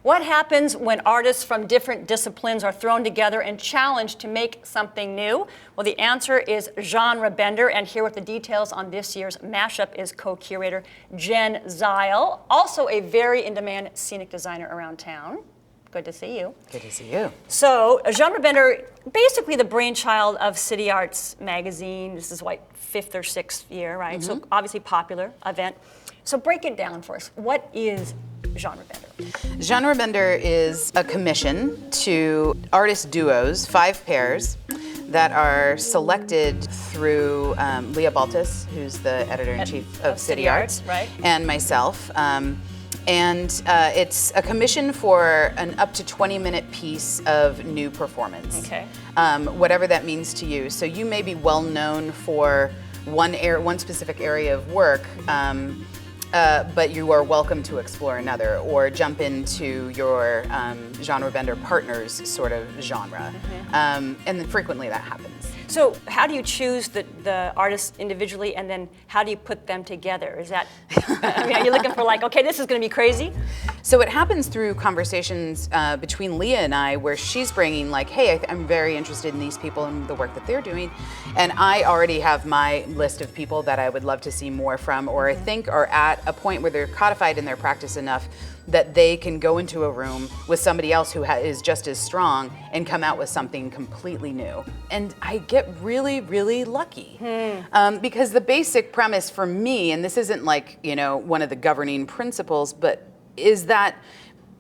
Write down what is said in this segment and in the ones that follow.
What happens when artists from different disciplines are thrown together and challenged to make something new? Well, the answer is genre bender, and here with the details on this year's mashup is co-curator Jen Zeyl, also a very in-demand scenic designer around town. Good to see you. Good to see you. So, a genre bender, basically the brainchild of City Arts magazine. This is like 5th or 6th year, right? So obviously popular event. So break it down for us. What is genre bender? Genre bender is a commission to artist duos, 5 pairs, that are selected through Leah Baltus, who's the editor-in-chief of City Arts, right. and myself. It's a commission for an up to 20-minute piece of new performance. Okay. Whatever that means to you. So you may be well known for one specific area of work, but you are welcome to explore another or jump into your genre bender partner's sort of genre. And then frequently that happens. So how do you choose the artists individually, and then how do you put them together? Is that, I mean, are you looking for like, okay, this is going to be crazy? So it happens through conversations between Leah and I, where she's bringing like, hey, I'm very interested in these people and the work that they're doing. And I already have my list of people that I would love to see more from, or I think are at a point where they're codified in their practice enough that they can go into a room with somebody else who is just as strong and come out with something completely new. And I get really, really lucky because the basic premise for me, and this isn't like, you know, one of the governing principles, but is that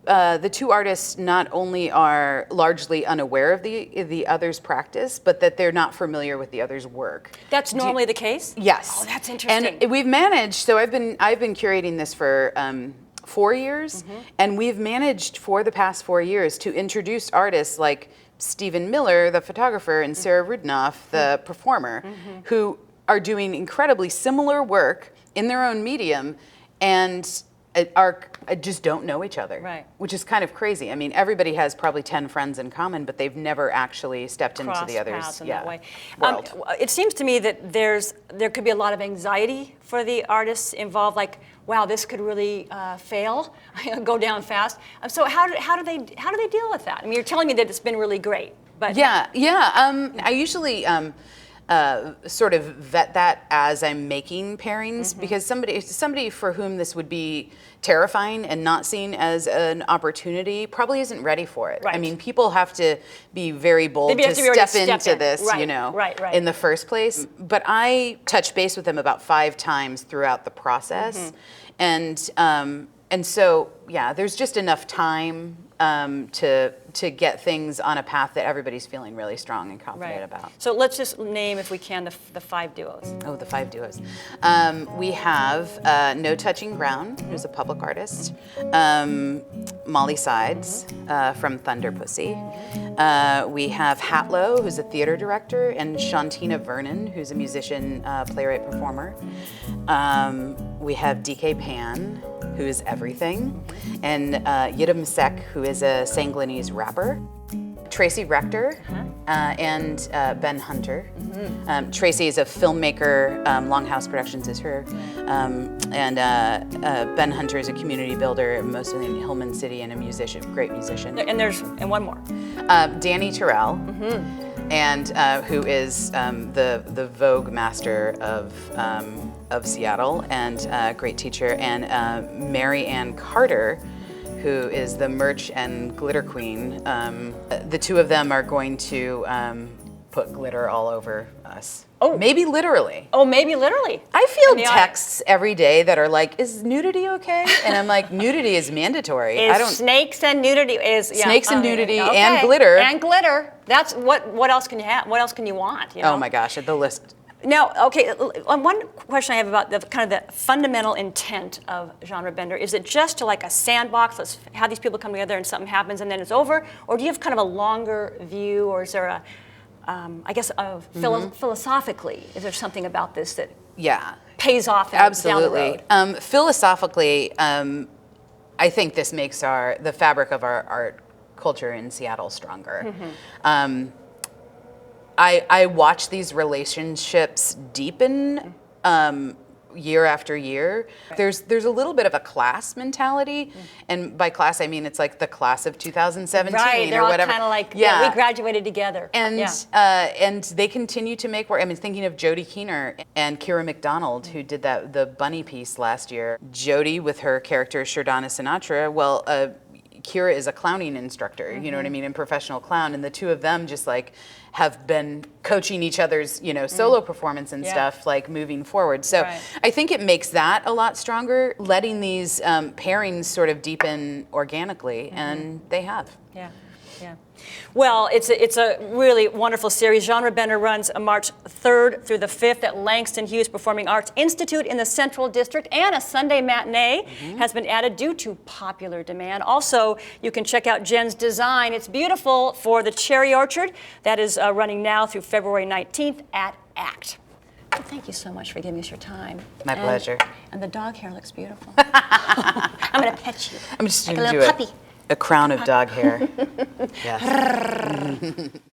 the two artists not only are largely unaware of the other's practice, but that they're not familiar with the other's work. That's normally the case? Yes. Oh, that's interesting. And we've managed, so I've been curating this for 4 years, and we've managed for the past 4 years to introduce artists like Stephen Miller, the photographer, and Sarah Rudnoff, the performer, who are doing incredibly similar work in their own medium, and just don't know each other, right? Which is kind of crazy. I mean, everybody has probably 10 friends in common, but they've never actually stepped into the other's world. It seems to me that there could be a lot of anxiety for the artists involved, like, wow, this could really fail, go down fast. So how do they deal with that? I mean, you're telling me that it's been really great, but I usually sort of vet that as I'm making pairings, because somebody for whom this would be terrifying and not seen as an opportunity probably isn't ready for it. Right. I mean, people have to be very bold to step into this, right. you know, right. in the first place. But I touch base with them about 5 times throughout the process, and so there's just enough time to get things on a path that everybody's feeling really strong and confident about. So let's just name, if we can, the 5 duos. Oh, the 5 duos. We have No Touching Ground, who's a public artist. Molly Sides from Thunder Pussy. We have Hatlow, who's a theater director, and Shantina Vernon, who's a musician, playwright, performer. We have DK Pan, who is everything, and Yidam Sek, who is a Sanglinese rapper. Tracy Rector and Ben Hunter. Tracy is a filmmaker, Longhouse Productions is her, and Ben Hunter is a community builder, mostly in Hillman City, and a musician, great musician. And one more. Danny Terrell, and who is the Vogue master of Seattle, and a great teacher, and Mary Ann Carter, who is the merch and glitter queen. The two of them are going to put glitter all over us. Oh. Maybe literally. Oh, maybe literally. I feel texts every day that are like, is nudity okay? And I'm like, nudity is mandatory. Snakes and nudity is snakes and nudity and glitter. And glitter. That's what else can you have? What else can you want? You know? Oh my gosh, the list. Now, okay, one question I have about the kind of the fundamental intent of genre bender, is it just to like a sandbox, let's have these people come together and something happens and then it's over? Or do you have kind of a longer view, or is there a, philosophically, is there something about this that pays off down the road? Philosophically, I think this makes the fabric of our art culture in Seattle stronger. I watch these relationships deepen year after year. There's a little bit of a class mentality, and by class I mean it's like the class of 2017 Right, they're or all whatever. kind of like, yeah, we graduated together. And yeah. And they continue to make work. I mean, thinking of Jodie Keener and Kira McDonald, who did the bunny piece last year. Jodie with her character Shardana Sinatra. Well, Kira is a clowning instructor, you know what I mean, and professional clown, and the two of them just like have been coaching each other's, you know, solo performance and stuff, like moving forward. So I think it makes that a lot stronger, letting these pairings sort of deepen organically, and they have. Yeah. Yeah. Well, it's a really wonderful series. Genre Bender runs March 3rd through the 5th at Langston Hughes Performing Arts Institute in the Central District, and a Sunday matinee has been added due to popular demand. Also, you can check out Jen's design. It's beautiful for the Cherry Orchard. That is running now through February 19th at ACT. Well, thank you so much for giving us your time. My pleasure. And the dog hair looks beautiful. I'm going to pet you. I'm just like going a to little do puppy. A crown of dog hair. Yes.